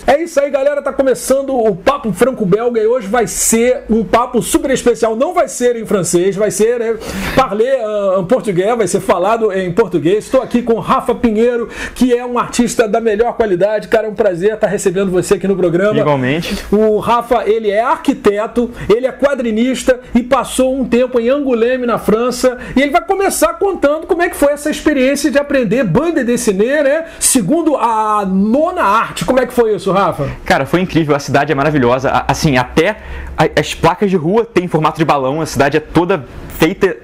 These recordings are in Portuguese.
É isso aí, galera, tá começando o Papo Franco-Belga e hoje vai ser um papo super especial. Não vai ser em francês, vai ser parler em português, vai ser falado em português. Estou aqui com Rafa Pinheiro, que é um artista da melhor qualidade. Cara, é um prazer estar recebendo você aqui no programa. Igualmente. O Rafa, ele é arquiteto, ele é quadrinista e passou um tempo em Angoulême, na França. E ele vai começar contando como é que foi essa experiência de aprender bande dessinée, né? Segundo a nona arte. Como é que foi isso, Rafa? Cara, foi incrível, a cidade é maravilhosa, assim, até as placas de rua têm formato de balão, a cidade é toda feita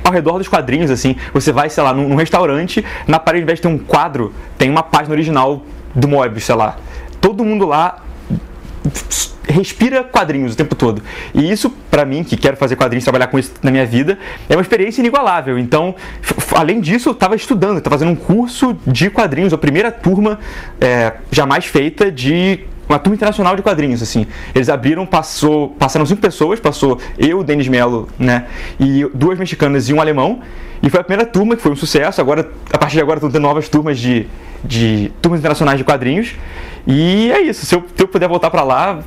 ao redor dos quadrinhos, assim, você vai, sei lá, num restaurante, na parede, ao invés de ter um quadro, tem uma página original do Moebius, sei lá, todo mundo lá respira quadrinhos o tempo todo. E isso, pra mim, que quero fazer quadrinhos, trabalhar com isso na minha vida, é uma experiência inigualável. Então, além disso, eu estava estudando, estava fazendo um curso de quadrinhos, a primeira turma jamais feita de uma turma internacional de quadrinhos, assim. Eles abriram, passaram 5 pessoas, passou eu, o Denis Mello, né, e 2 mexicanas e um alemão, e foi a primeira turma, que foi um sucesso. Agora, a partir de agora, estão tendo novas turmas de turmas internacionais de quadrinhos, e é isso. Se eu puder voltar para lá,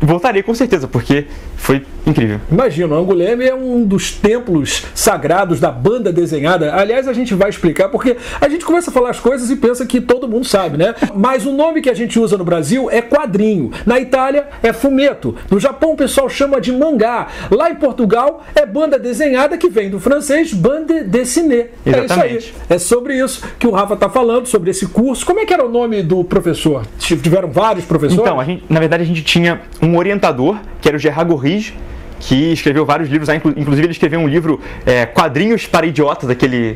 voltarei com certeza, porque foi incrível. Imagina, Angoulême é um dos templos sagrados da banda desenhada. Aliás, a gente vai explicar, porque a gente começa a falar as coisas e pensa que todo mundo sabe, né? Mas o nome que a gente usa no Brasil é quadrinho. Na Itália é fumeto. No Japão o pessoal chama de mangá. Lá em Portugal é banda desenhada, que vem do francês bande dessinée. Exatamente. É isso aí. É sobre isso que o Rafa está falando, sobre esse curso. Como é que era o nome do professor? Tiveram vários professores? Então, na verdade a gente tinha um orientador, que era o Gerard Gorrige, que escreveu vários livros, inclusive ele escreveu um livro, Quadrinhos para Idiotas,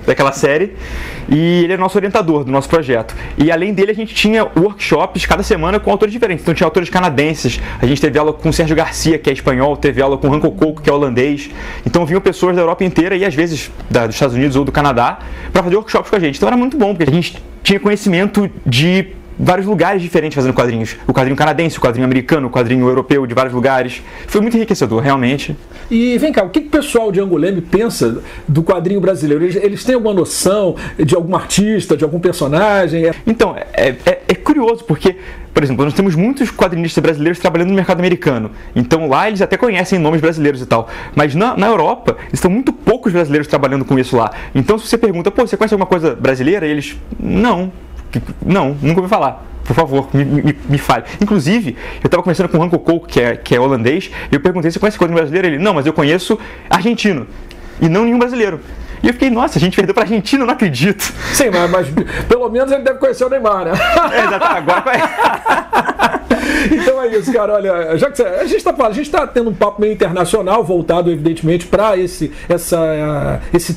daquela série, e ele era nosso orientador do nosso projeto. E além dele a gente tinha workshops cada semana com autores diferentes. Então tinha autores canadenses, a gente teve aula com Sérgio Garcia, que é espanhol, teve aula com Ranco Coco, que é holandês. Então vinham pessoas da Europa inteira e às vezes dos Estados Unidos ou do Canadá para fazer workshops com a gente. Então era muito bom, porque a gente tinha conhecimento de vários lugares diferentes fazendo quadrinhos. O quadrinho canadense, o quadrinho americano, o quadrinho europeu, de vários lugares. Foi muito enriquecedor, realmente. E vem cá, o que o pessoal de Angoulême pensa do quadrinho brasileiro? Eles têm alguma noção de algum artista, de algum personagem? Então, é curioso, porque, por exemplo, nós temos muitos quadrinistas brasileiros trabalhando no mercado americano. Então lá eles até conhecem nomes brasileiros e tal. Mas na Europa, estão muito poucos brasileiros trabalhando com isso lá. Então se você pergunta, pô, você conhece alguma coisa brasileira? E eles, não, nunca ouvi falar. Por favor, me fale. Inclusive, eu estava conversando com o Ranco Coco, que é holandês, e eu perguntei, você conhece quadrinho brasileiro? Ele, não, mas eu conheço argentino. E não nenhum brasileiro. E eu fiquei, nossa, a gente perdeu pra Argentina, eu não acredito. Sim, mas pelo menos ele deve conhecer o Neymar, né? Exatamente, agora Então é isso, cara. Olha, já que a gente está tendo um papo meio internacional, voltado, evidentemente, para esse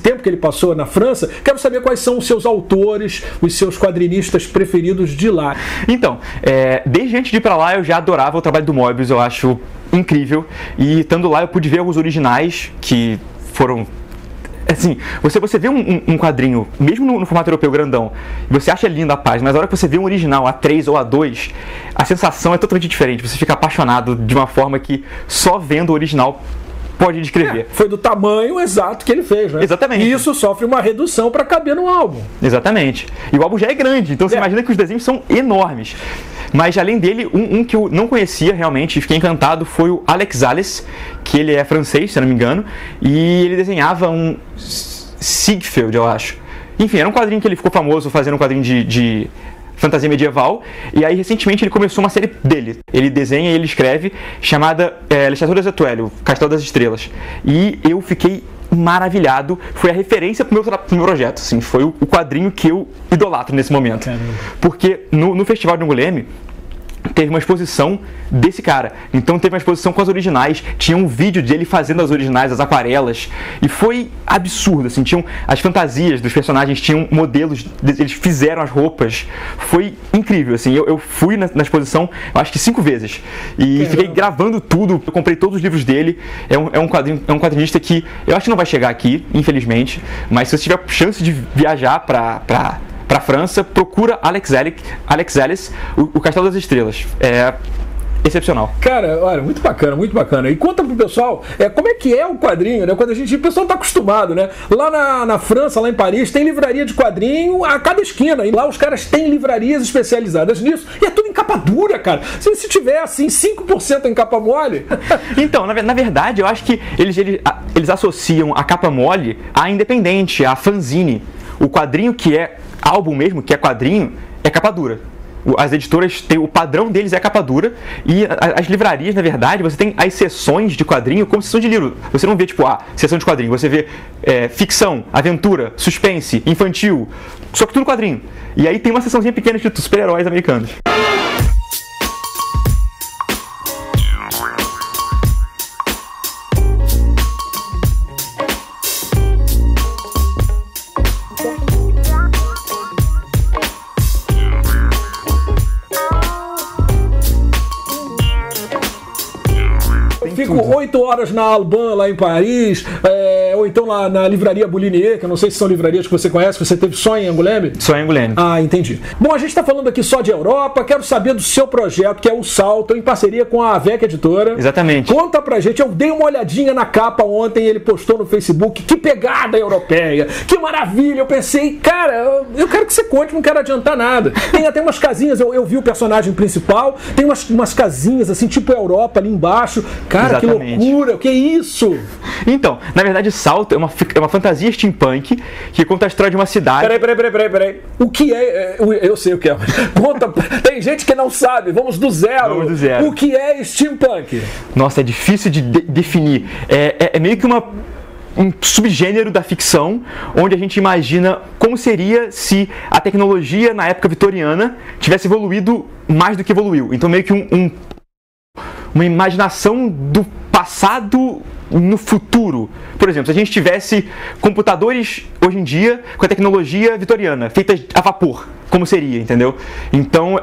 tempo que ele passou na França. Quero saber quais são os seus autores, os seus quadrinistas preferidos de lá. Então, desde antes de ir para lá, eu já adorava o trabalho do Moebius, eu acho incrível. E estando lá, eu pude ver alguns originais que foram... Assim, você vê um quadrinho, mesmo no formato europeu grandão, você acha linda a página, mas na hora que você vê um original, A3 ou A2, a sensação é totalmente diferente. Você fica apaixonado de uma forma que só vendo o original pode descrever. Foi do tamanho exato que ele fez, né? Exatamente. E isso sofre uma redução para caber no álbum. Exatamente. E o álbum já é grande, então você imagina que os desenhos são enormes. Mas além dele, um que eu não conhecia realmente e fiquei encantado foi o Alex Zales, que ele é francês, se eu não me engano, e ele desenhava um Ziegfeld, eu acho. Enfim, era um quadrinho que ele ficou famoso fazendo um quadrinho de fantasia medieval, e aí recentemente ele começou uma série dele. Ele desenha e ele escreve, chamada Le Château des Étoiles, o Castelo das Estrelas. E eu fiquei maravilhado, foi a referência pro meu projeto, assim, foi o quadrinho que eu idolatro nesse momento. Caramba. Porque no Festival de Angoulême teve uma exposição desse cara, então teve uma exposição com as originais, tinha um vídeo dele fazendo as originais, as aquarelas, e foi absurdo, assim, tinham as fantasias dos personagens, tinham modelos, eles fizeram as roupas, foi incrível, assim, eu fui na exposição, eu acho que 5 vezes, e fiquei gravando tudo, eu comprei todos os livros dele, é um quadrinista que eu acho que não vai chegar aqui, infelizmente, mas se você tiver chance de viajar para França, procura Alex Zales, o Castelo das Estrelas. excepcional. Cara, olha, muito bacana, muito bacana. E conta pro pessoal, como é que é o quadrinho, né? Quando o pessoal tá acostumado, né? Lá na França, lá em Paris, tem livraria de quadrinho a cada esquina. E lá os caras têm livrarias especializadas nisso. E é tudo em capa dura, cara. Se tiver, assim, 5% em capa mole... Então, na verdade, eu acho que eles associam a capa mole à independente, à fanzine. O quadrinho que é álbum mesmo, que é quadrinho, é capa dura. As editoras têm, o padrão deles é a capa dura, e as livrarias, na verdade, você tem as seções de quadrinho como seção de livro. Você não vê, tipo, seção de quadrinho, você vê ficção, aventura, suspense, infantil, só que tudo quadrinho. E aí tem uma seçãozinha pequena de super-heróis americanos. Fico 8 horas na Alban, lá em Paris, ou então lá na livraria Boulinier, que eu não sei se são livrarias que você conhece, você teve só em Angoulême? Só em Angoulême. Ah, entendi. Bom, a gente está falando aqui só de Europa, quero saber do seu projeto, que é o Salto, em parceria com a AVEC Editora. Exatamente. Conta pra gente, eu dei uma olhadinha na capa ontem, ele postou no Facebook, que pegada europeia, que maravilha, eu pensei, cara, eu quero que você conte, não quero adiantar nada. Tem até umas casinhas, eu vi o personagem principal, tem umas casinhas assim, tipo Europa ali embaixo, cara, exatamente. Que loucura, o que é isso? Então, na verdade, Salto é uma fantasia steampunk que conta a história de uma cidade... Peraí. O que é... Eu sei o que é. Conta, tem gente que não sabe, vamos do zero. Vamos do zero. O que é steampunk? Nossa, é difícil de definir. É meio que um subgênero da ficção, onde a gente imagina como seria se a tecnologia na época vitoriana tivesse evoluído mais do que evoluiu. Então, meio que uma imaginação do passado no futuro. Por exemplo, se a gente tivesse computadores hoje em dia com a tecnologia vitoriana, feitas a vapor, como seria, entendeu? Então,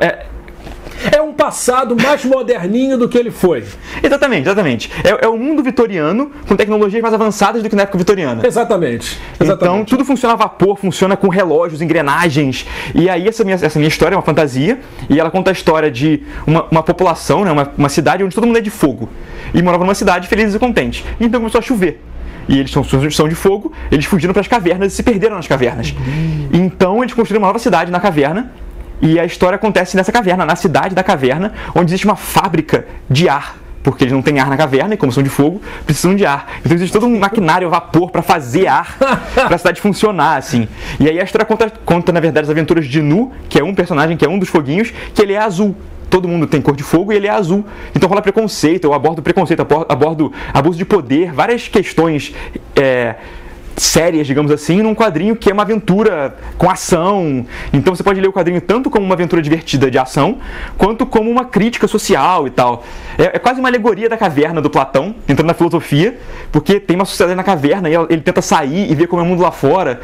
é um passado mais moderninho do que ele foi. Exatamente. É o mundo vitoriano com tecnologias mais avançadas do que na época vitoriana. Exatamente. Então, tudo funciona a vapor, funciona com relógios, engrenagens. E aí, essa minha história é uma fantasia, e ela conta a história de uma população, né, uma cidade onde todo mundo é de fogo. E morava numa cidade felizes e contentes. Então começou a chover. E eles são de fogo, eles fugiram para as cavernas e se perderam nas cavernas. Então, eles construíram uma nova cidade na caverna. E a história acontece nessa caverna, na cidade da caverna, onde existe uma fábrica de ar, porque eles não têm ar na caverna, e como são de fogo, precisam de ar. Então existe todo um maquinário a vapor para fazer ar, para a cidade funcionar, assim. E aí a história conta, na verdade, as aventuras de Nu, que é um personagem, que é um dos foguinhos, que ele é azul. Todo mundo tem cor de fogo e ele é azul. Então rola preconceito, eu abordo preconceito, abordo abuso de poder, várias questões... sérias, digamos assim, num quadrinho que é uma aventura com ação. Então você pode ler o quadrinho tanto como uma aventura divertida de ação, quanto como uma crítica social e tal. É quase uma alegoria da caverna do Platão, entrando na filosofia, porque tem uma sociedade na caverna e ele tenta sair e ver como é o mundo lá fora.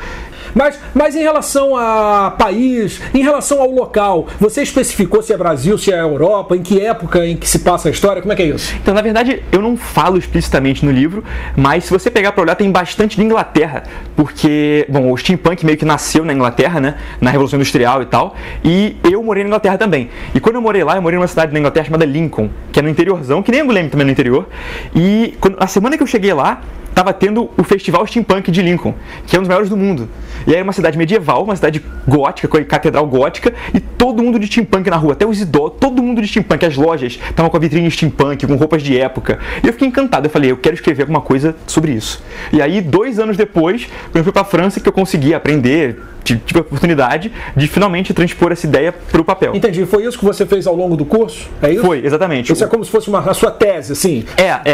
Mas em relação a país, em relação ao local, você especificou se é Brasil, se é Europa, em que época em que se passa a história? Como é que é isso? Então, na verdade, eu não falo explicitamente no livro, mas se você pegar pra olhar, tem bastante de Inglaterra, porque, bom, o steampunk meio que nasceu na Inglaterra, né, na Revolução Industrial e tal, e eu morei na Inglaterra também. E quando eu morei lá, eu morei numa cidade na Inglaterra chamada Lincoln, que é no interiorzão, que nem Angoulême também é no interior, e a semana que eu cheguei lá, estava tendo o Festival Steampunk de Lincoln, que é um dos maiores do mundo. E aí era uma cidade medieval, uma cidade gótica, com a catedral gótica, e todo mundo de steampunk na rua, até os idosos, todo mundo de steampunk, as lojas estavam com a vitrine steampunk, com roupas de época. E eu fiquei encantado, eu falei, eu quero escrever alguma coisa sobre isso. E aí, 2 anos depois, quando eu fui para a França, que eu consegui aprender, tive a oportunidade de finalmente transpor essa ideia para o papel. Entendi, foi isso que você fez ao longo do curso? É isso? Foi, exatamente. Isso é como se fosse a sua tese, assim?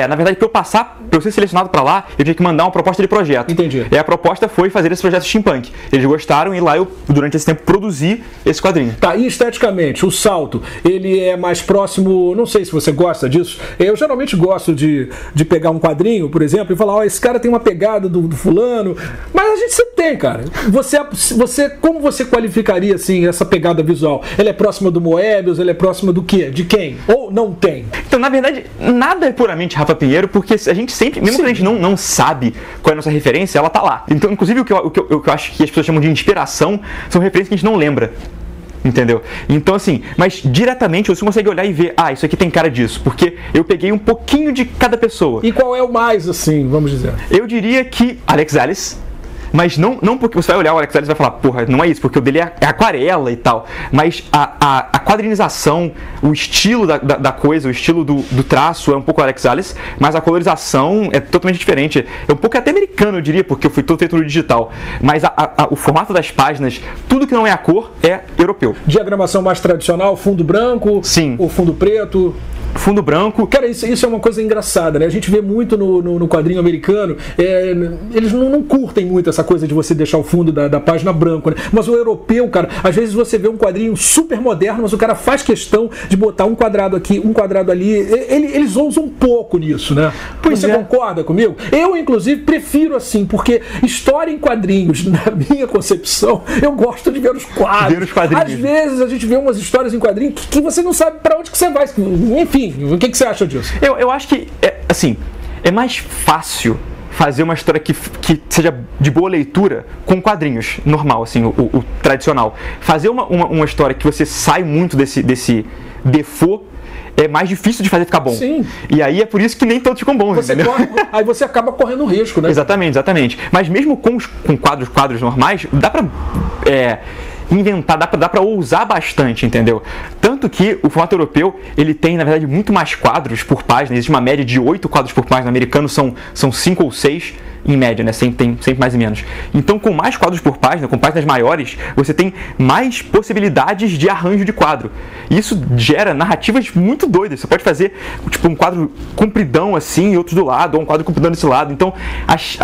Na verdade, para eu ser selecionado para lá, eu tinha que mandar uma proposta de projeto. Entendi. E a proposta foi fazer esse projeto steampunk. Eles gostaram e lá eu, durante esse tempo, produzi esse quadrinho. Tá, e esteticamente, o Salto, ele é mais próximo, não sei se você gosta disso, eu geralmente gosto de pegar um quadrinho, por exemplo, e falar, ó, esse cara tem uma pegada do fulano, mas a gente sempre tem, cara. Como você qualificaria, assim, essa pegada visual? Ela é próxima do Moebius, ela é próxima do quê? De quem? Ou não tem? Então, na verdade, nada é puramente Rafa Pinheiro, porque a gente sempre, mesmo quando a gente não sabe qual é a nossa referência, ela tá lá. Então, inclusive, o que eu acho que as pessoas chamam de inspiração são referências que a gente não lembra. Entendeu? Então, assim, mas diretamente você consegue olhar e ver, isso aqui tem cara disso, porque eu peguei um pouquinho de cada pessoa. E qual é o mais, assim, vamos dizer? Eu diria que Alex Sales. Mas não porque você vai olhar o Alex Sales e vai falar, porra, não é isso, porque o dele é aquarela e tal. Mas a quadrinização, o estilo da coisa, o estilo do traço é um pouco Alex Sales, mas a colorização é totalmente diferente. É um pouco até americano, eu diria, porque eu fui todo feito no digital. Mas o formato das páginas, tudo que não é a cor, é europeu. Diagramação mais tradicional, fundo branco, sim, o fundo preto. Fundo branco. Cara, isso é uma coisa engraçada, né? A gente vê muito no quadrinho americano, eles não curtem muito essa coisa de você deixar o fundo da página branco, né? Mas o europeu, cara, às vezes você vê um quadrinho super moderno, mas o cara faz questão de botar um quadrado aqui, um quadrado ali. Eles ousam um pouco nisso, né? Você concorda comigo? Eu, inclusive, prefiro assim, porque história em quadrinhos, na minha concepção, eu gosto de ver os quadros. Ver os quadrinhos. Às vezes a gente vê umas histórias em quadrinho que você não sabe pra onde que você vai. Enfim, o que você acha disso? Eu acho que, é mais fácil fazer uma história que seja de boa leitura com quadrinhos, normal, assim, o tradicional. Fazer uma história que você sai muito desse default é mais difícil de fazer ficar bom. Sim. E aí é por isso que nem todos ficam bons, entendeu? Aí você acaba correndo risco, né? Exatamente. Mas mesmo com quadros normais, dá pra inventar, dá pra ousar bastante, entendeu? Tanto que o formato europeu, ele tem, na verdade, muito mais quadros por página. Existe uma média de 8 quadros por página. No americano são 5 ou 6 em média, né? Tem sempre mais e menos. Então, com mais quadros por página, com páginas maiores, você tem mais possibilidades de arranjo de quadro. E isso gera narrativas muito doidas. Você pode fazer, tipo, um quadro compridão assim, e outros do lado, ou um quadro compridão desse lado. Então, as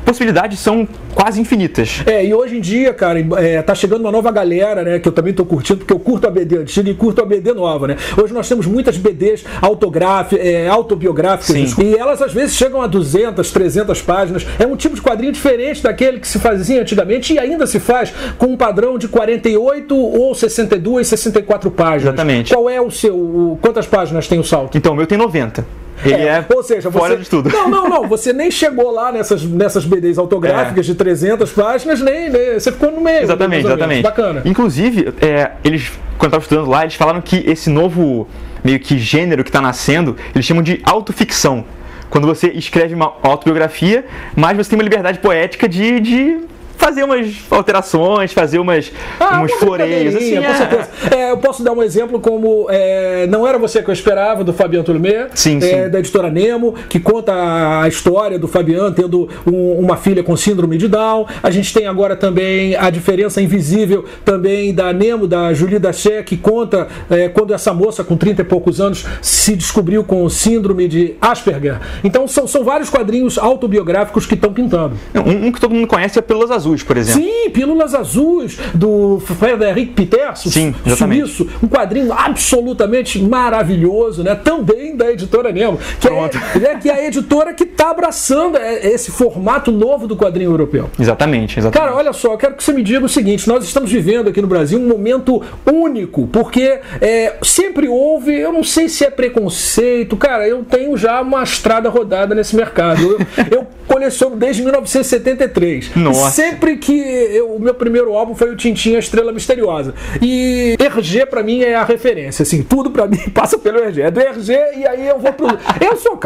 possibilidades são quase infinitas. E hoje em dia, cara, tá chegando uma nova galera, né, que eu também tô curtindo, porque eu curto a BD antiga e curto a BD nova, né? Hoje nós temos muitas BDs autobiográficas. Sim. E elas às vezes chegam a 200, 300 páginas. É um tipo de quadrinho diferente daquele que se fazia antigamente e ainda se faz com um padrão de 48 ou 62, 64 páginas. Exatamente. Qual é o seu... Quantas páginas tem o salto? Então, o meu tem 90. Ele ou seja, fora de tudo. Não, você nem chegou lá nessas BDs autográficas de 300 páginas, nem você ficou no meio. Exatamente. Bacana. Inclusive, eles, quando eu estava estudando lá, eles falaram que esse novo meio que gênero que está nascendo, eles chamam de autoficção. Quando você escreve uma autobiografia, mas você tem uma liberdade poética de fazer umas alterações, fazer uns floreios, assim. Com certeza. Eu posso dar um exemplo como Não Era Você Que Eu Esperava, do Fabian Tolomé, da editora Nemo, que conta a história do Fabian tendo uma filha com síndrome de Down. A gente tem agora também A Diferença Invisível, também da Nemo, da Julie Dachet, que conta quando essa moça com 30 e poucos anos se descobriu com síndrome de Asperger. Então são vários quadrinhos autobiográficos que estão pintando. Um que todo mundo conhece é Pílulas Azuis, por exemplo. Sim, Pílulas Azuis, do Frederic Peterson, suíço, um quadrinho absolutamente maravilhoso, né? Também da editora Nemo, que é a editora que está abraçando esse formato novo do quadrinho europeu. Exatamente. Cara, olha só, eu quero que você me diga o seguinte: nós estamos vivendo aqui no Brasil um momento único, porque sempre houve, eu não sei se é preconceito, cara, eu tenho já uma estrada rodada nesse mercado. Eu coleciono desde 1973. Nossa. Sempre que o meu primeiro álbum foi o Tintin, a Estrela Misteriosa. E Hergé pra mim é a referência, assim, tudo pra mim passa pelo Hergé. É do Hergé e aí eu vou pro...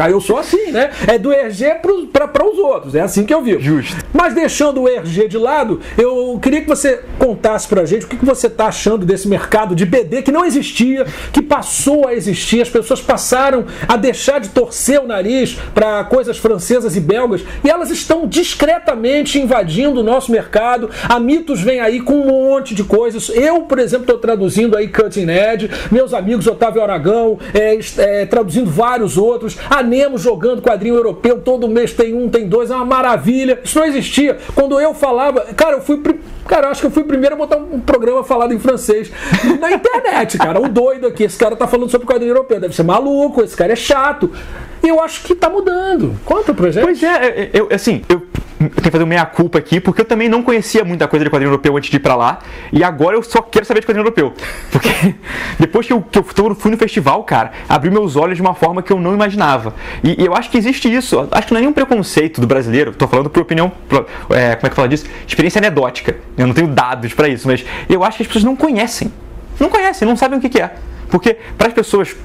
eu sou assim, né? É do Hergé para os outros, é assim que eu vivo. Justo. Mas deixando o Hergé de lado, eu queria que você contasse pra gente o que você tá achando desse mercado de BD que não existia, que passou a existir, as pessoas passaram a deixar de torcer o nariz pra coisas francesas e belgas, e elas estão discretamente invadindo o nosso mercado. A Mitos vem aí com um monte de coisas. Eu, por exemplo, estou traduzindo aí Cutting Edge, meus amigos Otávio Aragão traduzindo vários outros, a Nemo jogando quadrinho europeu, todo mês tem um, tem dois, é uma maravilha. Isso não existia. Quando eu falava, acho que eu fui o primeiro a botar um programa falado em francês na internet, cara. O doido aqui, esse cara tá falando sobre quadrinho europeu, deve ser maluco, esse cara é chato. E eu acho que tá mudando. Conta pra gente. Pois eu tenho que fazer uma meia-culpa aqui, porque eu também não conhecia muita coisa de quadrinho europeu antes de ir pra lá, e agora eu só quero saber de quadrinho europeu. Porque depois que eu fui no festival, cara, abriu meus olhos de uma forma que eu não imaginava. E eu acho que existe isso. Acho que não é nenhum preconceito do brasileiro. Tô falando por opinião, como é que fala disso? Experiência anedótica. Eu não tenho dados pra isso, mas eu acho que as pessoas não conhecem não conhecem, não sabem o que é. Porque para as pessoas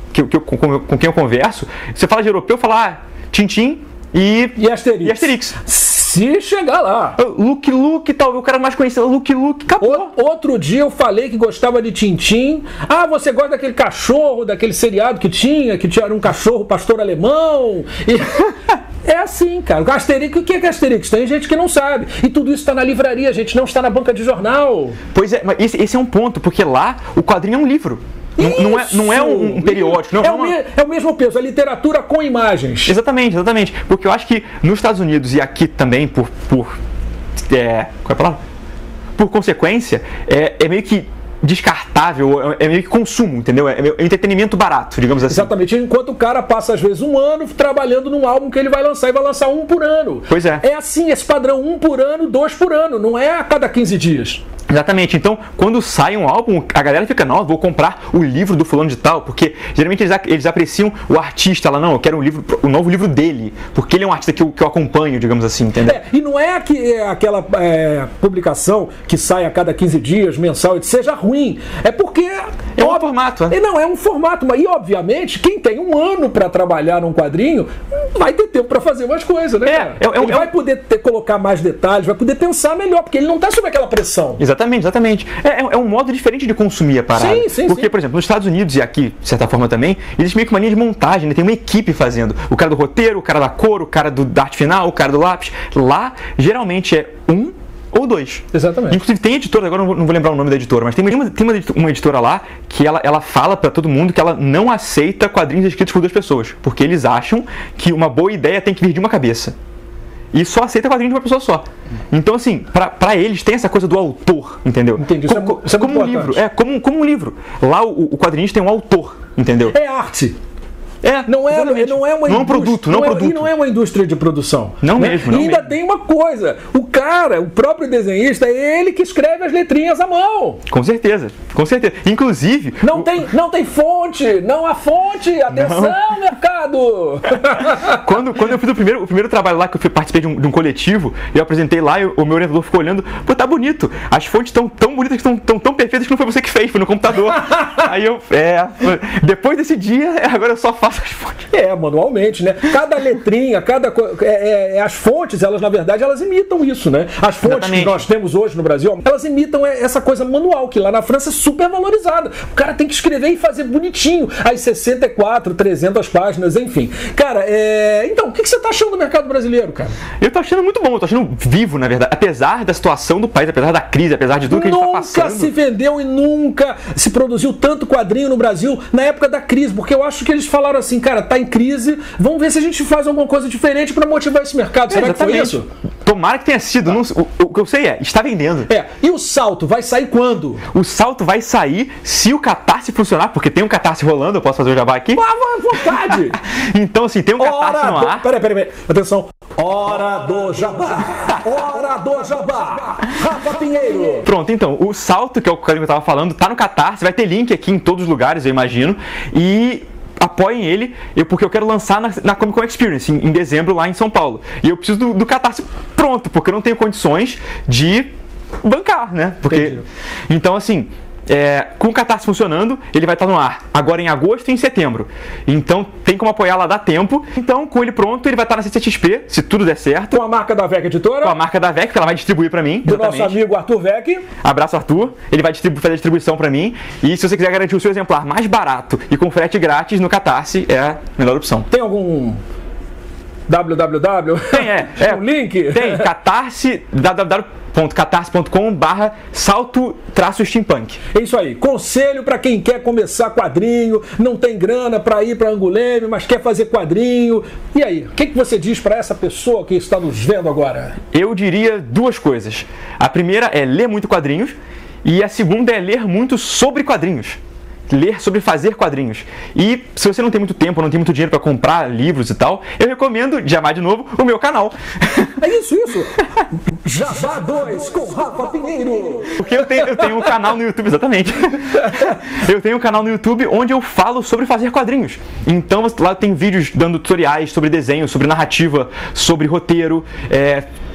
com quem eu converso, você fala de europeu, fala Tintin e Asterix. Se chegar lá. Luke, tal, o cara mais conhecido, Luke, acabou. Outro dia eu falei que gostava de Tintin. Você gosta daquele cachorro, daquele seriado que tinha um cachorro pastor alemão. É assim, cara. O Asterix, o que é Asterix? Tem gente que não sabe. E tudo isso está na livraria, a gente não está na banca de jornal. Pois é, mas esse é um ponto, porque lá o quadrinho é um livro. Não é um periódico. É o mesmo peso, a literatura com imagens. Exatamente. Porque eu acho que nos Estados Unidos e aqui também, qual é a palavra? Por consequência, é meio que descartável, é meio que consumo, entendeu? É entretenimento barato, digamos assim. Exatamente, enquanto o cara passa às vezes um ano trabalhando num álbum que ele vai lançar e vai lançar um por ano. Pois é. É assim, esse padrão, 1 por ano, 2 por ano, não é a cada 15 dias. Exatamente, então quando sai um álbum, a galera fica, não, vou comprar o livro do fulano de tal, porque geralmente eles apreciam o artista, lá, não, eu quero o novo livro dele, porque ele é um artista que eu acompanho, digamos assim, entendeu? E não é aquela publicação que sai a cada 15 dias, mensal, que seja ruim, é porque... É um formato. Não, é um formato, e obviamente quem tem um ano para trabalhar num quadrinho vai ter tempo para fazer mais coisas, né, cara? Ele vai poder colocar mais detalhes, vai poder pensar melhor, porque ele não está sob aquela pressão. Exatamente. É um modo diferente de consumir a parada. Sim. Porque, por exemplo, nos Estados Unidos e aqui, de certa forma também, existe meio que uma linha de montagem, né? Tem uma equipe fazendo. O cara do roteiro, o cara da cor, o cara da arte final, o cara do lápis. Lá, geralmente é 1 ou 2. Exatamente. Inclusive tem editora, agora não vou lembrar o nome da editora, mas tem uma editora lá que ela fala pra todo mundo que ela não aceita quadrinhos escritos por 2 pessoas. Porque eles acham que uma boa ideia tem que vir de uma cabeça. E só aceita quadrinho de uma pessoa só. Então, assim, pra eles tem essa coisa do autor, entendeu? Entendi. Isso é como um livro. Como um livro. Lá o quadrinista tem um autor, entendeu? É arte. Não é um produto. E não é uma indústria de produção. Não mesmo. E ainda tem uma coisa. O próprio desenhista, é ele que escreve as letrinhas à mão. Com certeza. Inclusive... Não tem fonte. Não há fonte. Atenção, mercado. Quando eu fiz o primeiro trabalho lá, que eu participei de um coletivo, eu apresentei lá e o meu orientador ficou olhando. Pô, tá bonito. As fontes estão tão bonitas, estão tão perfeitas que não foi você que fez, foi no computador. Aí eu... depois desse dia, agora eu só faço as fontes. Manualmente, né? Cada letrinha, as fontes, elas na verdade, elas imitam isso, né? As fontes que nós temos hoje no Brasil, elas imitam essa coisa manual, que lá na França é super valorizada. O cara tem que escrever e fazer bonitinho, as 64, 300 páginas, enfim. Cara, então, o que você tá achando do mercado brasileiro, cara? Eu tô achando muito bom, eu tô achando vivo, na verdade. Apesar da situação do país, apesar da crise, apesar de tudo que a gente tá passando. Nunca se vendeu e nunca se produziu tanto quadrinho no Brasil na época da crise, porque eu acho que eles falaram assim, cara, tá em crise, vamos ver se a gente faz alguma coisa diferente para motivar esse mercado. Será que foi isso? Tomara que tenha sido. O que eu sei está vendendo. E o salto vai sair quando? O salto vai sair se o Catarse funcionar, porque tem um Catarse rolando, eu posso fazer o jabá aqui? À vontade! Então, assim, tem um Catarse no ar. Peraí. Atenção. Hora do jabá! Rafa Pinheiro! Pronto, então, o salto, que é o que eu tava falando, tá no Catarse, vai ter link aqui em todos os lugares, eu imagino, e apoiem ele, porque eu quero lançar na Comic Con Experience, em dezembro, lá em São Paulo. E eu preciso do Catarse pronto, porque eu não tenho condições de bancar, né? Porque, então, assim... com o Catarse funcionando, ele vai estar no ar agora em agosto e em setembro. Então tem como apoiar lá, dá tempo. Então, com ele pronto, ele vai estar na CCXP, se tudo der certo. Com a marca da VEC Editora? Com a marca da VEC, que ela vai distribuir pra mim. Do nosso amigo Arthur VEC. Abraço, Arthur. Ele vai fazer a distribuição pra mim. E se você quiser garantir o seu exemplar mais barato e com frete grátis, no Catarse é a melhor opção. Tem algum... www? Tem, um link? Tem, Catarse, www.catarse.com/salto-steampunk. É isso aí, conselho para quem quer começar quadrinho, não tem grana para ir para Angoulême, mas quer fazer quadrinho. E aí, o que você diz para essa pessoa que está nos vendo agora? Eu diria 2 coisas. A primeira é ler muito quadrinhos e a segunda é ler muito sobre quadrinhos. Ler sobre fazer quadrinhos. E se você não tem muito tempo, não tem muito dinheiro para comprar livros e tal, eu recomendo, de novo, o meu canal. É isso. Jabá 2 com Rafa Pinheiro. Porque eu tenho um canal no YouTube, exatamente. Eu tenho um canal no YouTube onde eu falo sobre fazer quadrinhos. Então lá tem vídeos dando tutoriais sobre desenho, sobre narrativa, sobre roteiro,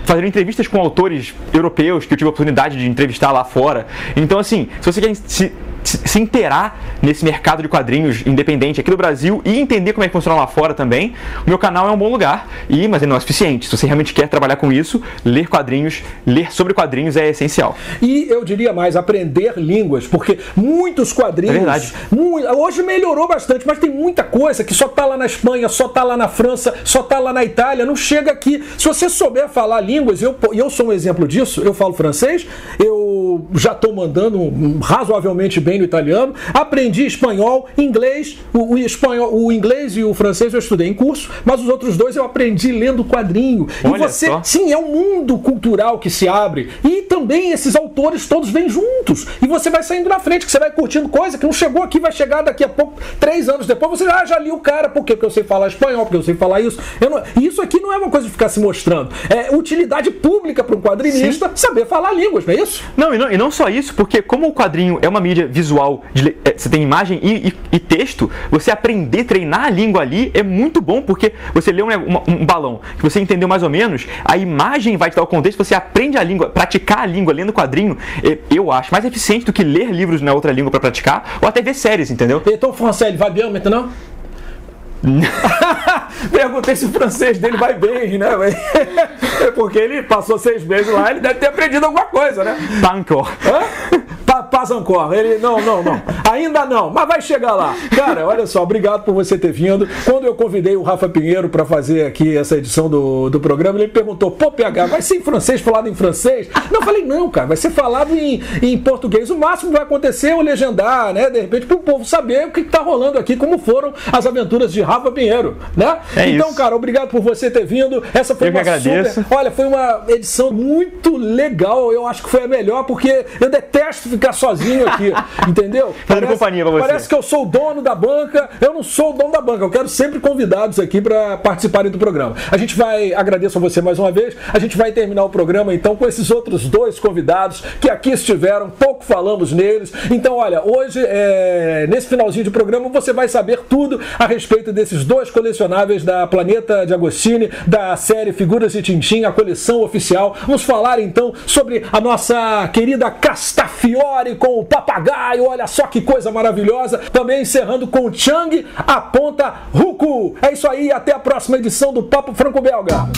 fazendo entrevistas com autores europeus que eu tive a oportunidade de entrevistar lá fora. Então, assim, se você quer se inteirar nesse mercado de quadrinhos independente aqui do Brasil e entender como é que funciona lá fora também, o meu canal é um bom lugar, mas ele não é suficiente. Se você realmente quer trabalhar com isso, ler quadrinhos, ler sobre quadrinhos é essencial. E eu diria mais, aprender línguas, porque muitos quadrinhos... É verdade. Hoje melhorou bastante, mas tem muita coisa que só tá lá na Espanha, só tá lá na França, só tá lá na Itália, não chega aqui. Se você souber falar línguas, eu sou um exemplo disso, eu falo francês, eu já estou mandando razoavelmente bem no italiano, aprendi espanhol, inglês, o inglês e o francês eu estudei em curso, mas os outros dois eu aprendi lendo quadrinho. Olha e você, só. sim, é um mundo cultural que se abre, e também esses autores todos vêm juntos, e você vai saindo na frente, que você vai curtindo coisa que não chegou aqui, vai chegar daqui a pouco, 3 anos depois, você já li o cara, por quê? Porque eu sei falar espanhol, porque eu sei falar isso. Isso aqui não é uma coisa de ficar se mostrando, é utilidade pública para um quadrinista. Sim. Saber falar línguas, não é isso? Não, e não só isso, porque como o quadrinho é uma mídia visual, você tem imagem e texto, você aprender, treinar a língua ali é muito bom, porque você lê um balão que você entendeu mais ou menos, a imagem vai te dar o contexto, você aprende a língua, praticar a língua lendo quadrinho, eu acho mais eficiente do que ler livros na outra língua para praticar, ou até ver séries, entendeu? Então o francês, ele vai bem, maintenant? Perguntei se o francês dele vai bem, né? É porque ele passou 6 meses lá, ele deve ter aprendido alguma coisa, né? Pas encore. Pas encore. Ele, não. Ainda não, mas vai chegar lá. Cara, olha só, obrigado por você ter vindo. Quando eu convidei o Rafa Pinheiro para fazer aqui essa edição do programa, ele me perguntou, pô, PH, vai ser em francês, falado em francês? Não, eu falei, não, cara, vai ser falado em português. O máximo que vai acontecer é o legendar, né? De repente, para o povo saber o que tá rolando aqui, como foram as aventuras de Rafa Pinheiro, né? Então, isso. Cara, obrigado por você ter vindo. Essa foi uma agradeço. Olha, foi uma edição muito legal. Eu acho que foi a melhor, porque eu detesto ficar sozinho aqui, entendeu? Fazendo companhia pra você. Parece que eu sou o dono da banca. Eu não sou o dono da banca. Eu quero sempre convidados aqui para participarem do programa. Agradeço a você mais uma vez. A gente vai terminar o programa, então, com esses outros 2 convidados que aqui estiveram. Pouco falamos neles. Então, olha, hoje, nesse finalzinho de programa, você vai saber tudo a respeito desses 2 colecionáveis da Planeta de Agostini, da série Figuras de Tintim, a coleção oficial. Vamos falar, então, sobre a nossa querida Castafiore com o papagaio. Olha só que coisa maravilhosa. Também encerrando com o Chang, a ponta Ruku. É isso aí, até a próxima edição do Papo Franco-Belga.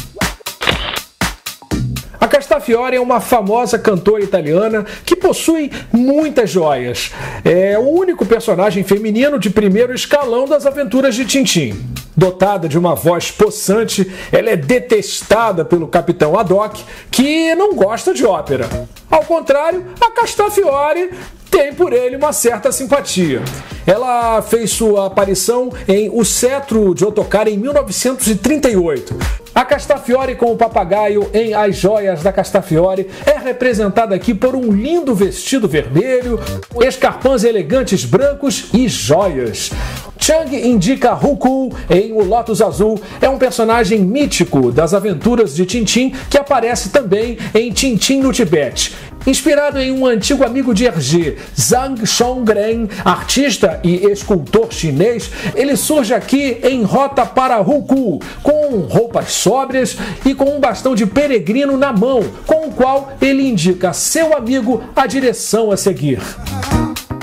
A Castafiore é uma famosa cantora italiana que possui muitas joias. É o único personagem feminino de primeiro escalão das aventuras de Tintim. Dotada de uma voz possante, ela é detestada pelo Capitão Haddock, que não gosta de ópera. Ao contrário, a Castafiore tem por ele uma certa simpatia. Ela fez sua aparição em O Cetro de Ottokar em 1938. A Castafiore com o papagaio em As Joias da Castafiore é representada aqui por um lindo vestido vermelho, escarpins elegantes brancos e joias. Chang indica Ruku em O Lótus Azul, é um personagem mítico das aventuras de Tintim que aparece também em Tintim no Tibete. Inspirado em um antigo amigo de Hergé, Zhang Chongren, artista e escultor chinês, ele surge aqui em rota para Ruku, com roupas sóbrias e com um bastão de peregrino na mão, com o qual ele indica a seu amigo a direção a seguir.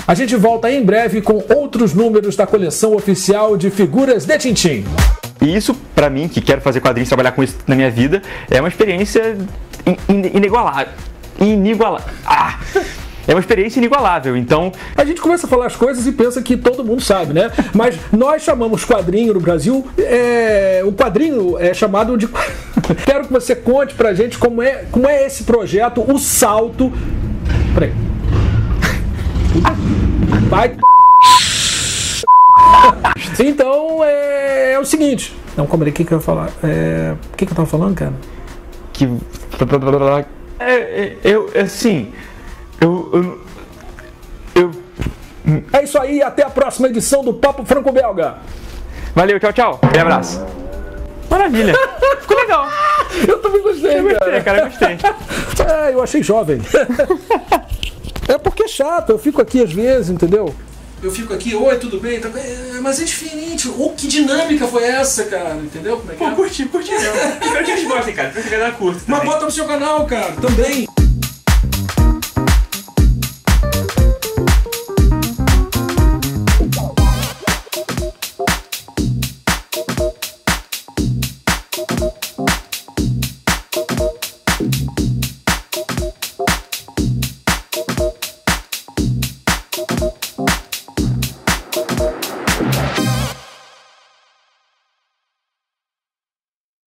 A gente volta em breve com outros números da coleção oficial de Figuras de Tintim. E isso, pra mim, que quero fazer quadrinhos, trabalhar com isso na minha vida, é uma experiência inigualável. É uma experiência inigualável, então... A gente começa a falar as coisas e pensa que todo mundo sabe, né? Mas nós chamamos quadrinho no Brasil, o quadrinho é chamado de... Quero que você conte pra gente como é esse projeto, o salto... Peraí. Vai... Então, é o seguinte... Não, como é que eu ia falar? O que eu tava falando, cara? É isso aí, até a próxima edição do Papo Franco-Belga. Valeu, tchau. Um abraço. Maravilha. Ficou legal. Eu também gostei, cara. Eu gostei. Eu achei jovem. É porque é chato, eu fico aqui às vezes, entendeu? Eu fico aqui, oi, tudo bem? Mas é diferente. Que dinâmica foi essa, cara? Entendeu como é que é? Curti não. Espero que eles gostem, cara. Espero que a galera curta. Mas bota no seu canal, cara, também.